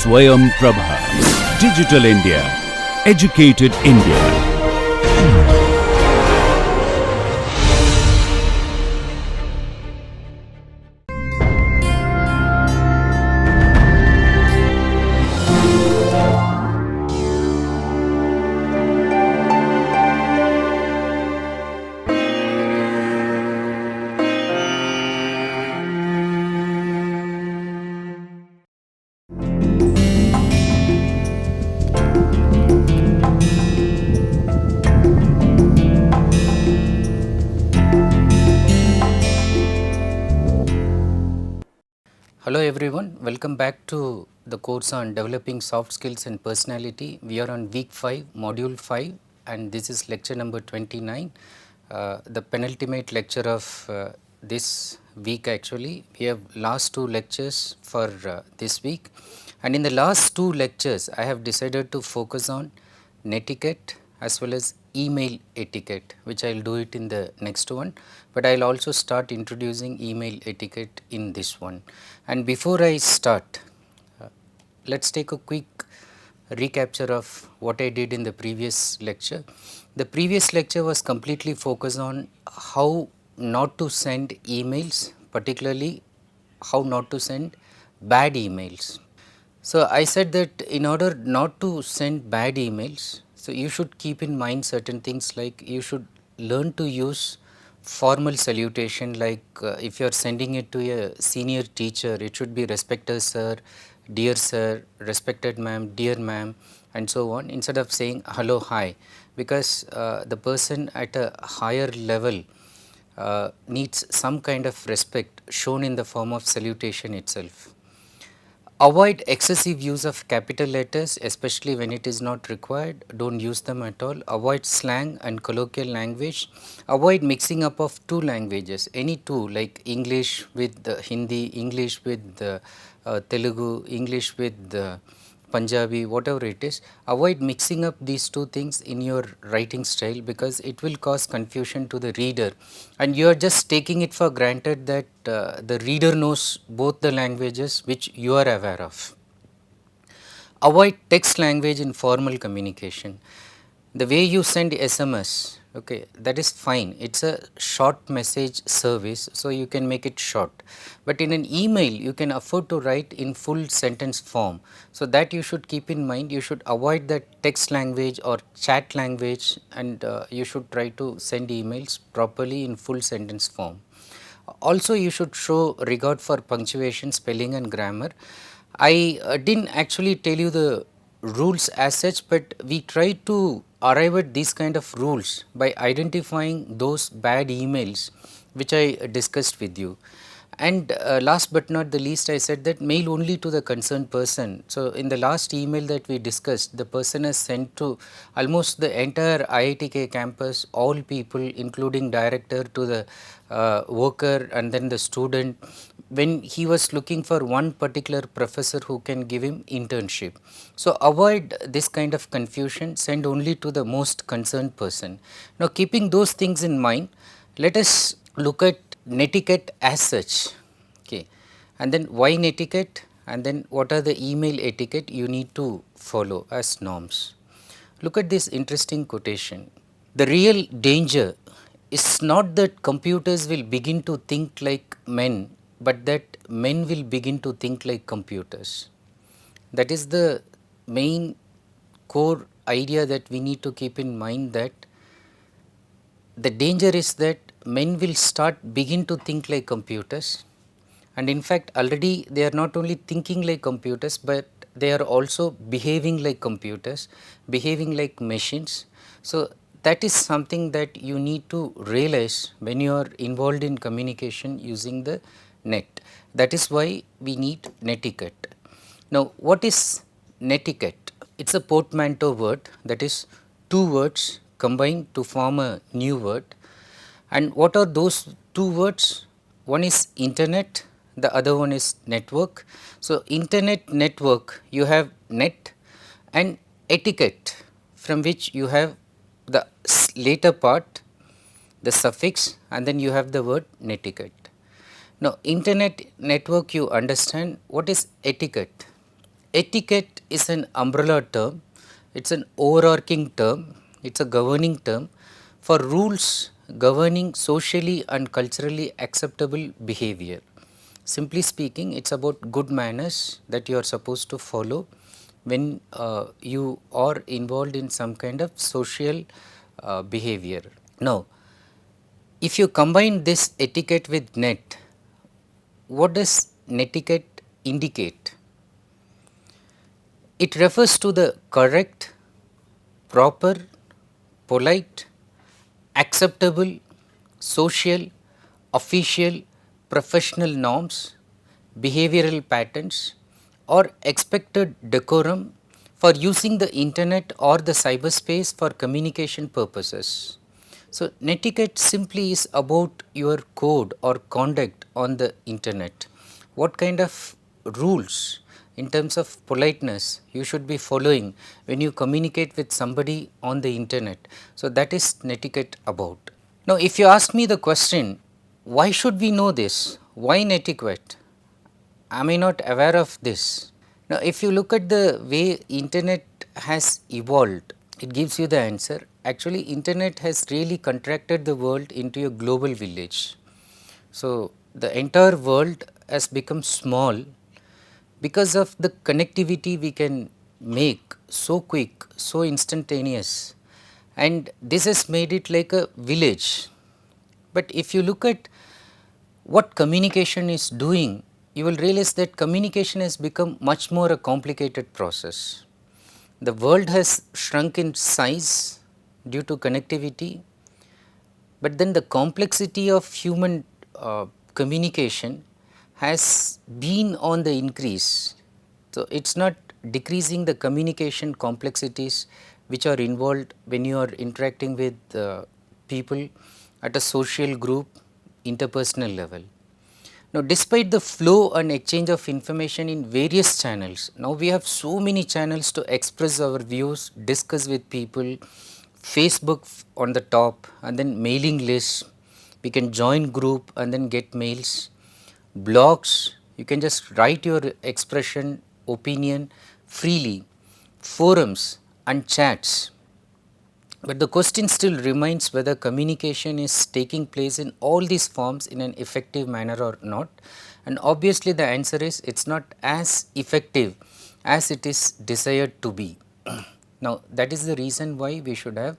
Swayam Prabha. Digital India. Educated India. Hello everyone, welcome back to the course on developing soft skills and personality. We are on week 5, module 5, and this is lecture number 29, the penultimate lecture of this week actually. We have last 2 lectures for this week, and in the last 2 lectures I have decided to focus on netiquette as well as email etiquette, which I will do it in the next one, but I will also start introducing email etiquette in this one. And before I start, let us take a quick recapture of what I did in the previous lecture. The previous lecture was completely focused on how not to send emails, particularly how not to send bad emails. So, I said that in order not to send bad emails, so you should keep in mind certain things, like you should learn to use formal salutation, like if you are sending it to a senior teacher, it should be respected sir, dear sir, respected ma'am, dear ma'am, and so on, instead of saying hello, hi, because the person at a higher level needs some kind of respect shown in the form of salutation itself. Avoid excessive use of capital letters, especially when it is not required. Don't use them at all. Avoid slang and colloquial language. Avoid mixing up of 2 languages, any 2, like English with Hindi, English with Telugu, English with Punjabi, whatever it is. Avoid mixing up these 2 things in your writing style, because it will cause confusion to the reader, and you are just taking it for granted that the reader knows both the languages which you are aware of. Avoid text language in formal communication. The way you send SMS, okay, that is fine, it is a short message service, so you can make it short, but in an email you can afford to write in full sentence form. So, that you should keep in mind. You should avoid that text language or chat language, and you should try to send emails properly in full sentence form. Also, you should show regard for punctuation, spelling and grammar. I did not actually tell you the rules as such, but we try to arrive at these kind of rules by identifying those bad emails which I discussed with you. And last but not the least, I said that mail only to the concerned person. So, in the last email that we discussed, the person has sent to almost the entire IITK campus, all people including director to the worker and then the student, when he was looking for one particular professor who can give him internship. So, avoid this kind of confusion, send only to the most concerned person. Now, keeping those things in mind, let us look at netiquette as such, okay, and then why netiquette, and then what are the email etiquette you need to follow as norms. Look at this interesting quotation. The real danger is not that computers will begin to think like men, but that men will begin to think like computers. That is the main core idea that we need to keep in mind, that the danger is that men will begin to think like computers, and in fact already they are not only thinking like computers, but they are also behaving like computers, behaving like machines. So, that is something that you need to realize when you are involved in communication using the net. That is why we need netiquette. Now, what is netiquette? It is a portmanteau word, that is 2 words combined to form a new word. And what are those 2 words? One is internet, the other one is network. So, internet network, you have net, and etiquette, from which you have the later part, the suffix, and then you have the word netiquette. Now, internet network, you understand. What is etiquette? etiquette is an umbrella term, it's an overarching term, it's a governing term for rules governing socially and culturally acceptable behavior. Simply speaking, it's about good manners that you are supposed to follow when you are involved in some kind of social behavior. Now, if you combine this etiquette with net, what does netiquette indicate? It refers to the correct, proper, polite, acceptable, social, official, professional norms, behavioral patterns, or expected decorum for using the internet or the cyberspace for communication purposes. So, netiquette simply is about your code or conduct on the internet. What kind of rules in terms of politeness you should be following when you communicate with somebody on the internet. So, that is netiquette about. Now, if you ask me the question, why should we know this? Why netiquette? Am I not aware of this? Now, if you look at the way internet has evolved, it gives you the answer. Actually, internet has really contracted the world into a global village. So, the entire world has become small because of the connectivity we can make so quick, so instantaneous, and this has made it like a village. But if you look at what communication is doing, you will realize that communication has become much more a complicated process. The world has shrunk in size due to connectivity, but then the complexity of human communication has been on the increase. So, it is not decreasing the communication complexities which are involved when you are interacting with people at a social group interpersonal level. Now, despite the flow and exchange of information in various channels, now we have so many channels to express our views, discuss with people, Facebook on the top, and then mailing lists, we can join group and then get mails, blogs, you can just write your expression, opinion freely, forums and chats. But the question still remains whether communication is taking place in all these forms in an effective manner or not, and obviously the answer is it is not as effective as it is desired to be. Now, that is the reason why we should have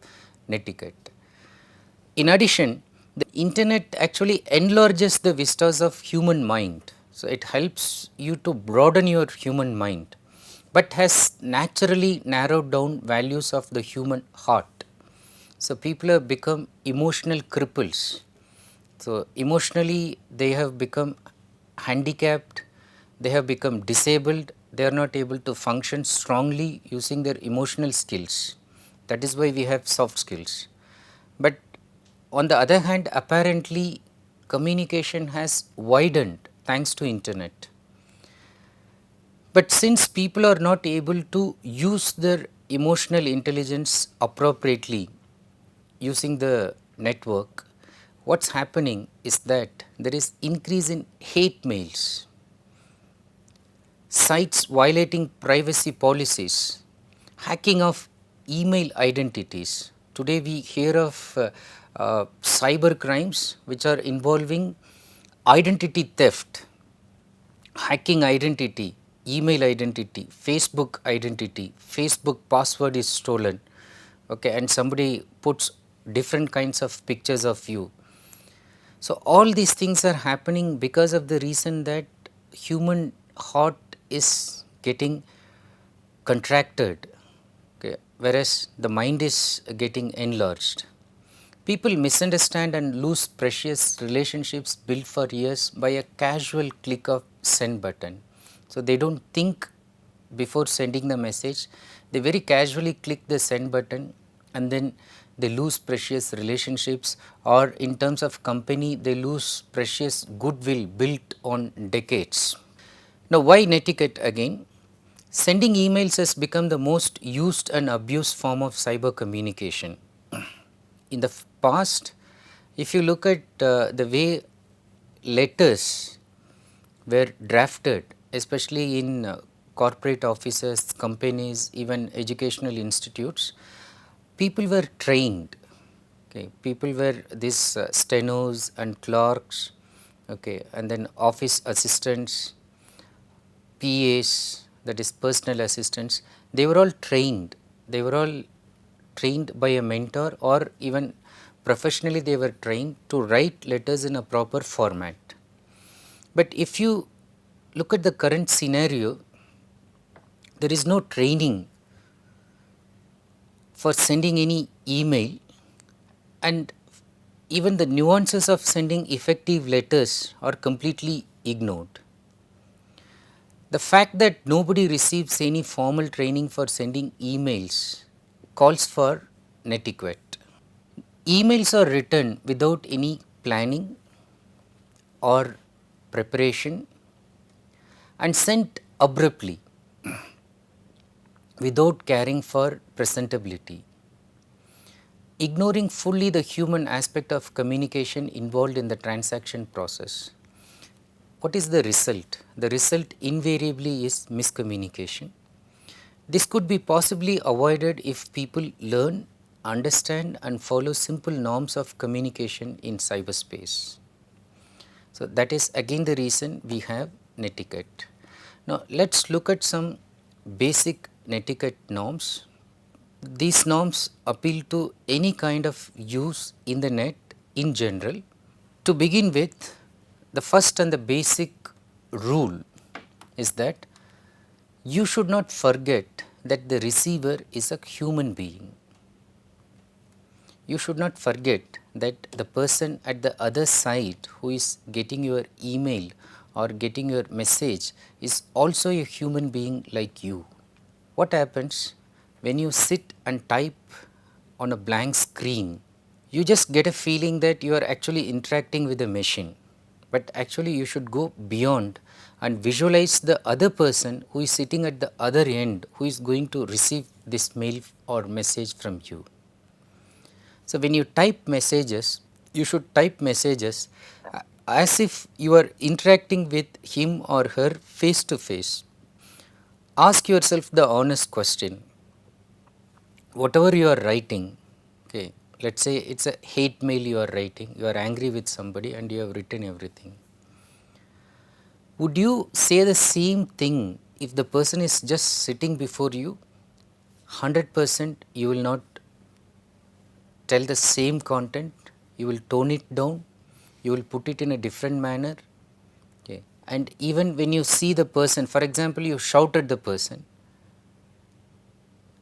netiquette. In addition, the internet actually enlarges the vistas of human mind. So, it helps you to broaden your human mind, but has naturally narrowed down values of the human heart. So, people have become emotional cripples. So, emotionally they have become handicapped, they have become disabled, they are not able to function strongly using their emotional skills. That is why we have soft skills. But on the other hand, apparently communication has widened thanks to internet. But since people are not able to use their emotional intelligence appropriately using the network, what is happening is that there is increase in hate mails, sites violating privacy policies, hacking of email identities. Today we hear of cyber crimes which are involving identity theft, hacking identity, email identity, Facebook identity, Facebook password is stolen, okay, and somebody puts different kinds of pictures of you. So, all these things are happening because of the reason that human heart is getting contracted, okay, whereas the mind is getting enlarged. People misunderstand and lose precious relationships built for years by a casual click of send button. So, they do not think before sending the message, they very casually click the send button and then they lose precious relationships, or in terms of company they lose precious goodwill built on decades. Now, why netiquette again? Sending emails has become the most used and abused form of cyber communication. In the past, if you look at the way letters were drafted, especially in corporate offices, companies, even educational institutes, people were trained. Okay, people were these stenos and clerks, okay, and then office assistants, PAs, that is personal assistants. They were all trained. They were all trained by a mentor, or even professionally they were trained to write letters in a proper format. But if you look at the current scenario, there is no training for sending any email, and even the nuances of sending effective letters are completely ignored. The fact that nobody receives any formal training for sending emails calls for netiquette. Emails are written without any planning or preparation and sent abruptly without caring for presentability, ignoring fully the human aspect of communication involved in the transaction process. What is the result? The result invariably is miscommunication. This could be possibly avoided if people learn, understand and follow simple norms of communication in cyberspace. So, that is again the reason we have netiquette. Now, let us look at some basic netiquette norms. These norms appeal to any kind of use in the net in general. To begin with, the first and the basic rule is that you should not forget that the receiver is a human being. You should not forget that the person at the other side who is getting your email or getting your message is also a human being like you. What happens when you sit and type on a blank screen? You just get a feeling that you are actually interacting with a machine, but actually you should go beyond and visualize the other person who is sitting at the other end, who is going to receive this mail or message from you. So, when you type messages, you should type messages as if you are interacting with him or her face to face. Ask yourself the honest question: whatever you are writing, okay, let us say it is a hate mail you are writing, you are angry with somebody and you have written everything. Would you say the same thing if the person is just sitting before you? 100% you will not tell the same content, you will tone it down, you will put it in a different manner. Okay. And even when you see the person, for example, you shout at the person,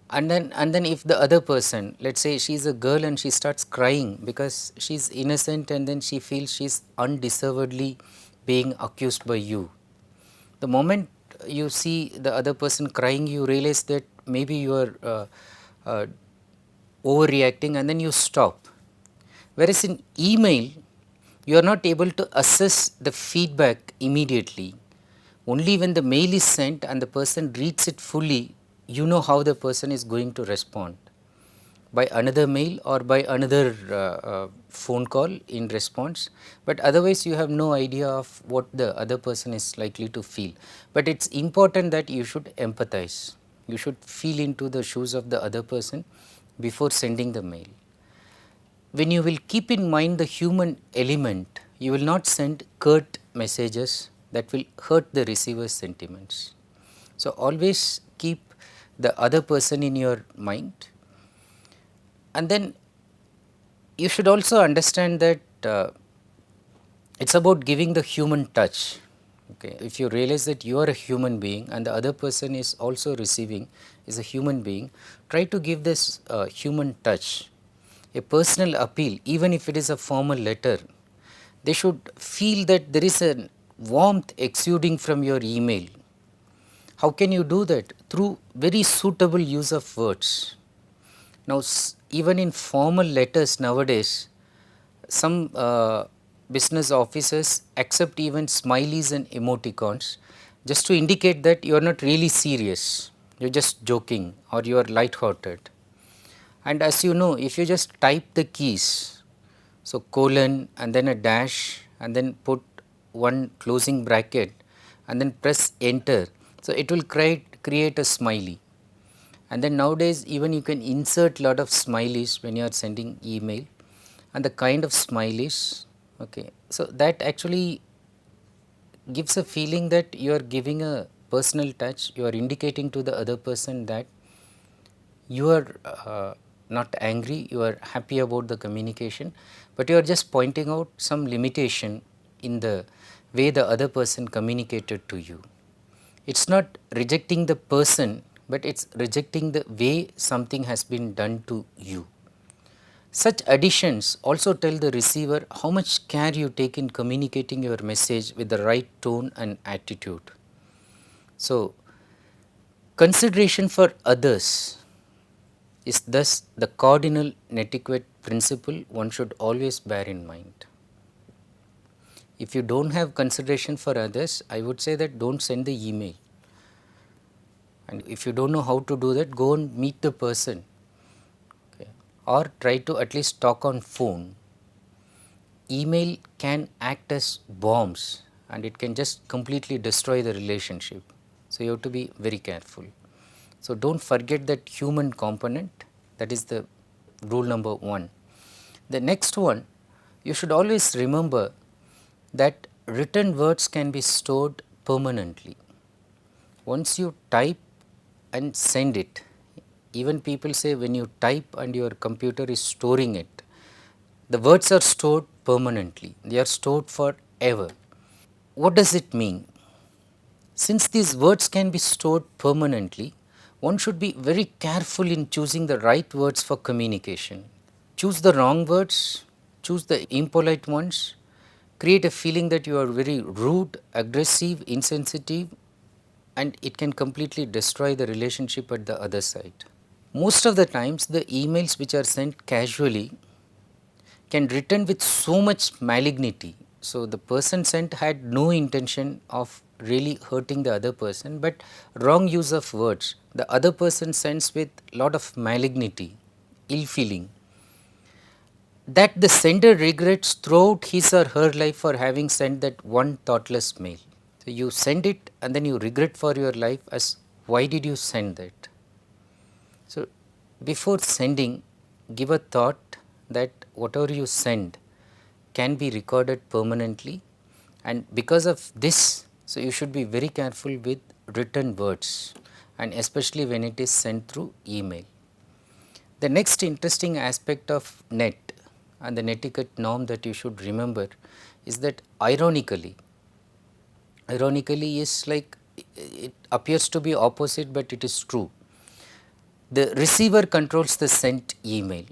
and then if the other person, let us say she is a girl and she starts crying because she is innocent and then she feels she is undeservedly being accused by you. The moment you see the other person crying, you realize that maybe you are overreacting and then you stop. Whereas in email, you are not able to assess the feedback immediately. Only when the mail is sent and the person reads it fully, you know how the person is going to respond, by another mail or by another phone call in response, but otherwise you have no idea of what the other person is likely to feel. But it is important that you should empathize, you should feel into the shoes of the other person before sending the mail. When you will keep in mind the human element, you will not send curt messages that will hurt the receiver's sentiments. So, always keep the other person in your mind, and then you should also understand that it is about giving the human touch. Okay. If you realize that you are a human being and the other person is also receiving is a human being, try to give this human touch, a personal appeal. Even if it is a formal letter, they should feel that there is a warmth exuding from your email. How can you do that? Through very suitable use of words. Now, even in formal letters nowadays, some business offices accept even smileys and emoticons just to indicate that you are not really serious, you are just joking or you are light-hearted. And as you know, if you just type the keys, so colon and then a dash and then put one closing bracket and then press enter, So, it will create a smiley, and then nowadays even you can insert lot of smileys when you are sending email, and the kind of smileys, okay. So, that actually gives a feeling that you are giving a personal touch, you are indicating to the other person that you are not angry, you are happy about the communication, but you are just pointing out some limitation in the way the other person communicated to you. It is not rejecting the person, but it is rejecting the way something has been done to you. Such additions also tell the receiver how much care you take in communicating your message with the right tone and attitude. So, consideration for others is thus the cardinal netiquette principle one should always bear in mind. If you do not have consideration for others, I would say that do not send the email, and if you do not know how to do that, go and meet the person, okay, or try to at least talk on phone. Email can act as bombs and it can just completely destroy the relationship. So, you have to be very careful. So, do not forget that human component, that is the rule number 1. The next one, you should always remember that written words can be stored permanently. Once you type and send it, even people say when you type and your computer is storing it, the words are stored permanently, they are stored forever. What does it mean? Since these words can be stored permanently, one should be very careful in choosing the right words for communication. Choose the wrong words, choose the impolite ones, create a feeling that you are very rude, aggressive, insensitive, and it can completely destroy the relationship at the other side. Most of the times, the emails which are sent casually can written with so much malignity. So, the person sent had no intention of really hurting the other person, but wrong use of words. The other person sends with lot of malignity, ill feeling, that the sender regrets throughout his or her life for having sent that one thoughtless mail. So, you send it and then you regret for your life as why did you send that. So, before sending, give a thought that whatever you send can be recorded permanently, and because of this, so you should be very careful with written words, and especially when it is sent through email. The next interesting aspect of net and the netiquette norm that you should remember is that ironically is like it appears to be opposite, but it is true. The receiver controls the sent email.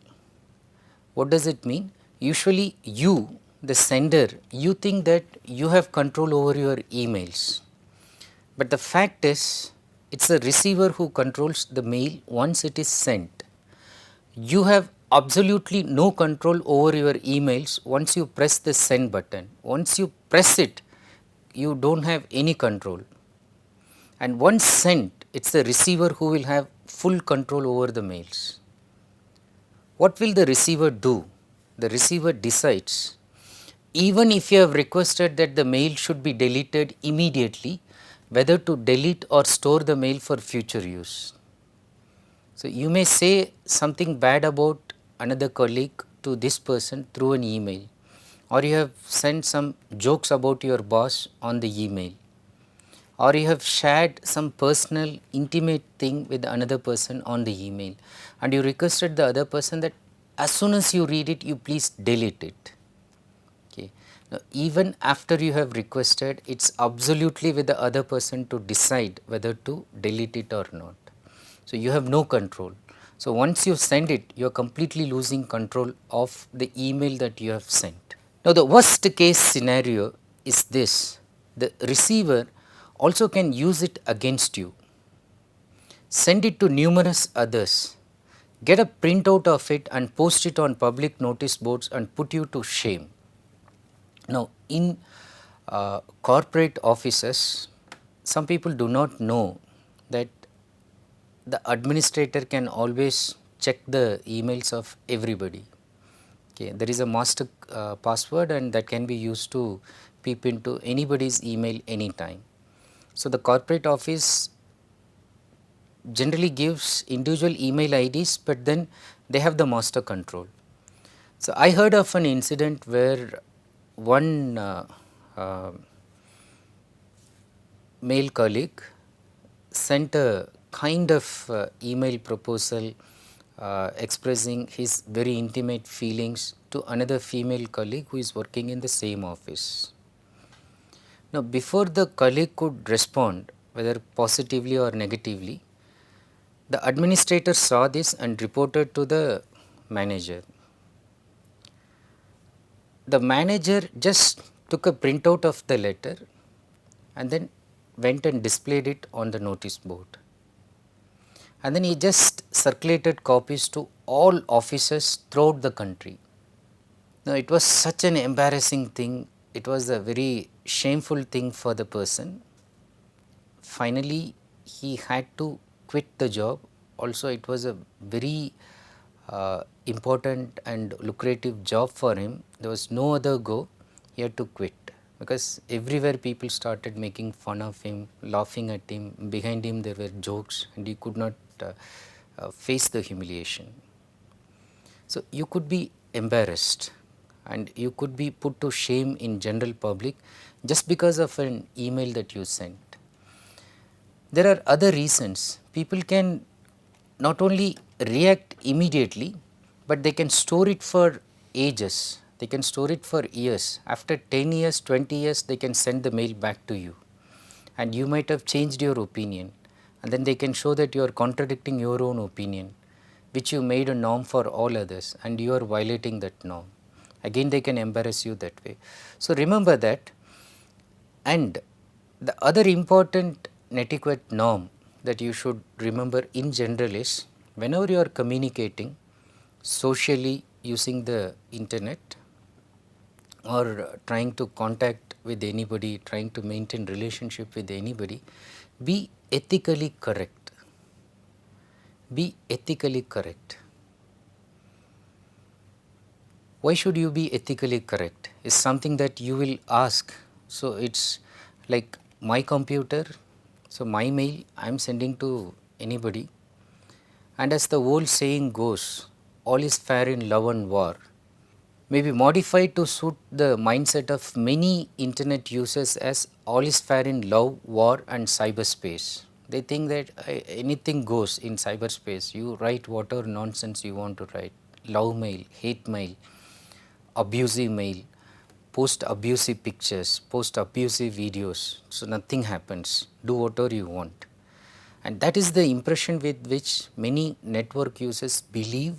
What does it mean? Usually you, the sender, you think that you have control over your emails, but the fact is it is the receiver who controls the mail once it is sent. You have absolutely no control over your emails once you press the send button. Once you press it, you do not have any control, and once sent, it is the receiver who will have full control over the mails. What will the receiver do? The receiver decides, even if you have requested that the mail should be deleted immediately, whether to delete or store the mail for future use. So, you may say something bad about another colleague to this person through an email, or you have sent some jokes about your boss on the email, or you have shared some personal intimate thing with another person on the email, and you requested the other person that as soon as you read it, you please delete it. Okay. Now, even after you have requested, it is absolutely with the other person to decide whether to delete it or not. So, you have no control. So, once you send it, you are completely losing control of the email that you have sent. Now, the worst case scenario is this: the receiver also can use it against you, send it to numerous others, get a printout of it and post it on public notice boards and put you to shame. Now, in corporate offices, some people do not know that the administrator can always check the emails of everybody. Okay. There is a master password and that can be used to peep into anybody's email anytime. So, the corporate office generally gives individual email IDs, but then they have the master control. So, I heard of an incident where one uh, male colleague sent a kind of email proposal expressing his very intimate feelings to another female colleague who is working in the same office. Now, before the colleague could respond, whether positively or negatively, the administrator saw this and reported to the manager. The manager just took a printout of the letter and then went and displayed it on the notice board. And then he just circulated copies to all offices throughout the country. Now, it was such an embarrassing thing, it was a very shameful thing for the person. Finally, he had to quit the job. Also, it was a very important and lucrative job for him. There was no other go, he had to quit, because everywhere people started making fun of him, laughing at him, behind him there were jokes, and he could not face the humiliation. So, you could be embarrassed and you could be put to shame in general public just because of an email that you sent. There are other reasons. People can not only react immediately, but they can store it for ages, they can store it for years. After 10 years, 20 years, they can send the mail back to you, and you might have changed your opinion, and then they can show that you are contradicting your own opinion, which you made a norm for all others, and you are violating that norm. Again, they can embarrass you that way. So, remember that. And the other important netiquette norm that you should remember in general is, whenever you are communicating socially using the internet or trying to contact with anybody, trying to maintain relationship with anybody, be ethically correct. Be ethically correct. Why should you be ethically correct? Is something that you will ask. So, it is like my computer, so my mail I am sending to anybody, and as the old saying goes, all is fair in love and war, may be modified to suit the mindset of many internet users as all is fair in love, war and cyberspace. They think that anything goes in cyberspace, you write whatever nonsense you want to write, love mail, hate mail, abusive mail, post abusive pictures, post abusive videos, so nothing happens, do whatever you want. And that is the impression with which many network users believe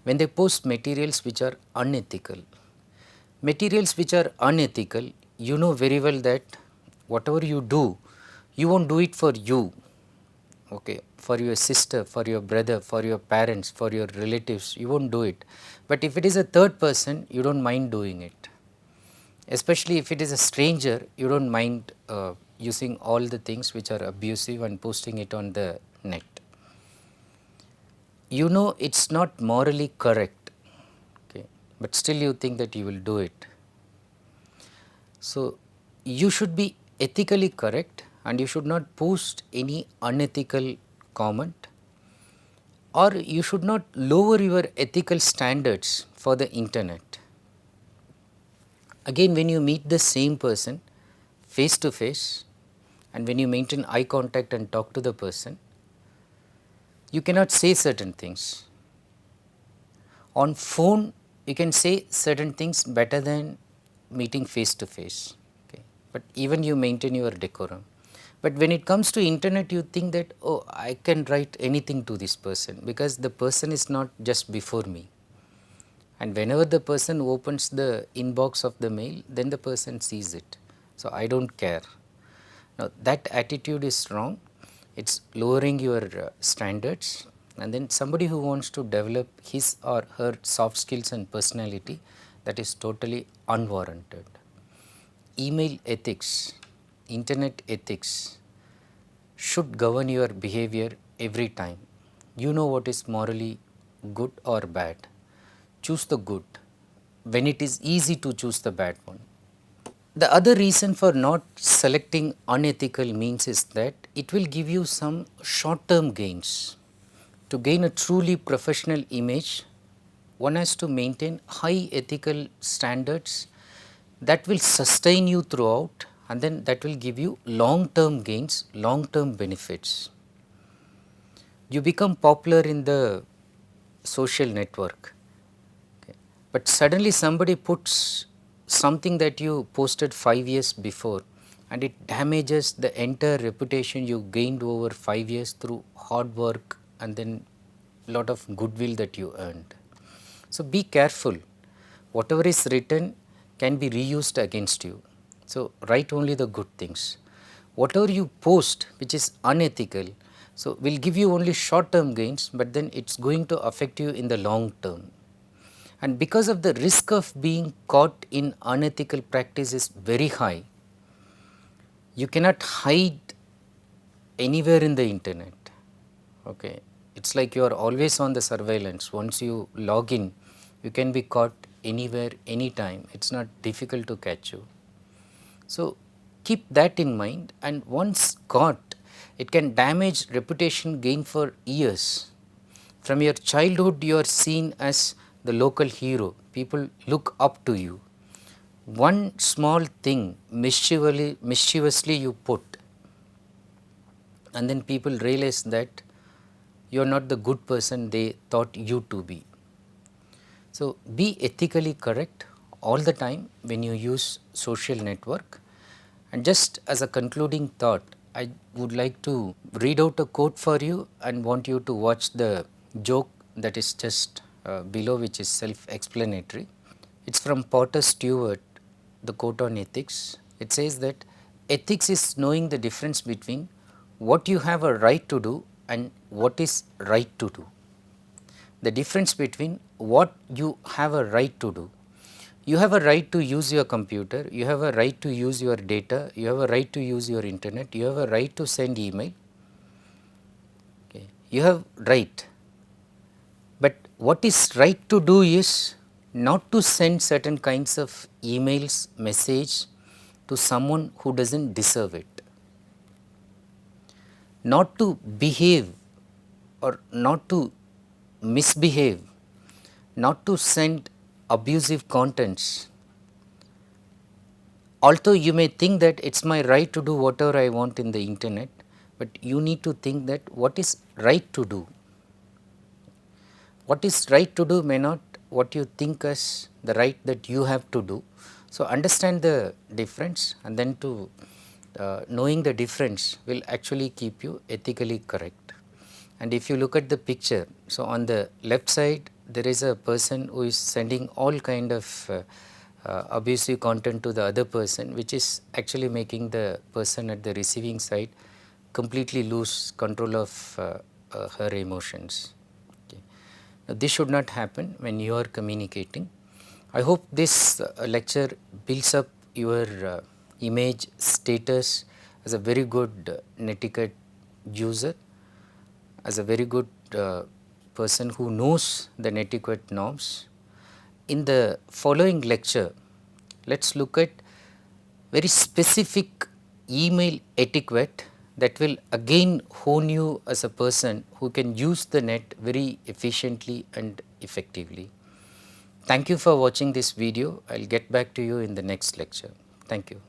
when they post materials which are unethical. Materials which are unethical, you know very well that whatever you do, you won't do it for you, okay, for your sister, for your brother, for your parents, for your relatives, you won't do it. But if it is a third person, you don't mind doing it. Especially if it is a stranger, you don't mind using all the things which are abusive and posting it on the net. You know it is not morally correct, okay, but still you think that you will do it. So, you should be ethically correct and you should not post any unethical comment, or you should not lower your ethical standards for the internet. Again, when you meet the same person face to face and when you maintain eye contact and talk to the person, you cannot say certain things. On phone, you can say certain things better than meeting face to face, okay, but even you maintain your decorum. But when it comes to internet, you think that, oh, I can write anything to this person because the person is not just before me. And whenever the person opens the inbox of the mail, then the person sees it. So, I do not care. Now, that attitude is wrong, it is lowering your standards, and then somebody who wants to develop his or her soft skills and personality, that is totally unwarranted. Email ethics, internet ethics should govern your behavior every time. You know what is morally good or bad. Choose the good when it is easy to choose the bad one. The other reason for not selecting unethical means is that it will give you some short term gains. To gain a truly professional image, one has to maintain high ethical standards that will sustain you throughout, and then that will give you long term gains, long term benefits. You become popular in the social network, okay, but suddenly somebody puts something that you posted 5 years before, and it damages the entire reputation you gained over 5 years through hard work and then lot of goodwill that you earned. So be careful, whatever is written can be reused against you. So write only the good things. Whatever you post which is unethical, so will give you only short term gains, but then it's going to affect you in the long term. And because of the risk of being caught in unethical practice is very high, you cannot hide anywhere in the internet. Okay, it's like you are always on the surveillance. Once you log in, you can be caught anywhere, anytime. It's not difficult to catch you. So keep that in mind, and once caught, it can damage reputation gain for years. From your childhood, you are seen as the local hero. People look up to you. One small thing mischievously you put, and then people realize that you are not the good person they thought you to be. So be ethically correct all the time when you use social network. And just as a concluding thought, I would like to read out a quote for you and want you to watch the joke that is just below, which is self-explanatory. It's from Potter Stewart, the quote on ethics. It says that ethics is knowing the difference between what you have a right to do and what is right to do. The difference between what you have a right to do. You have a right to use your computer, you have a right to use your data, you have a right to use your internet, you have a right to send email. Okay. You have right. But what is right to do is not to send certain kinds of emails, message to someone who doesn't deserve it. Not to behave or not to misbehave, not to send abusive contents. Although you may think that it's my right to do whatever I want in the internet, but you need to think that what is right to do. What is right to do may not what you think as the right that you have to do. So understand the difference, and then to knowing the difference will actually keep you ethically correct. And if you look at the picture, so on the left side there is a person who is sending all kind of abusive content to the other person, which is actually making the person at the receiving side completely lose control of her emotions. Okay. Now, this should not happen when you are communicating. I hope this lecture builds up your image status as a very good Netiquette user, as a very good person who knows the Netiquette norms. In the following lecture, let us look at very specific email etiquette that will again hone you as a person who can use the net very efficiently and effectively. Thank you for watching this video. I will get back to you in the next lecture. Thank you.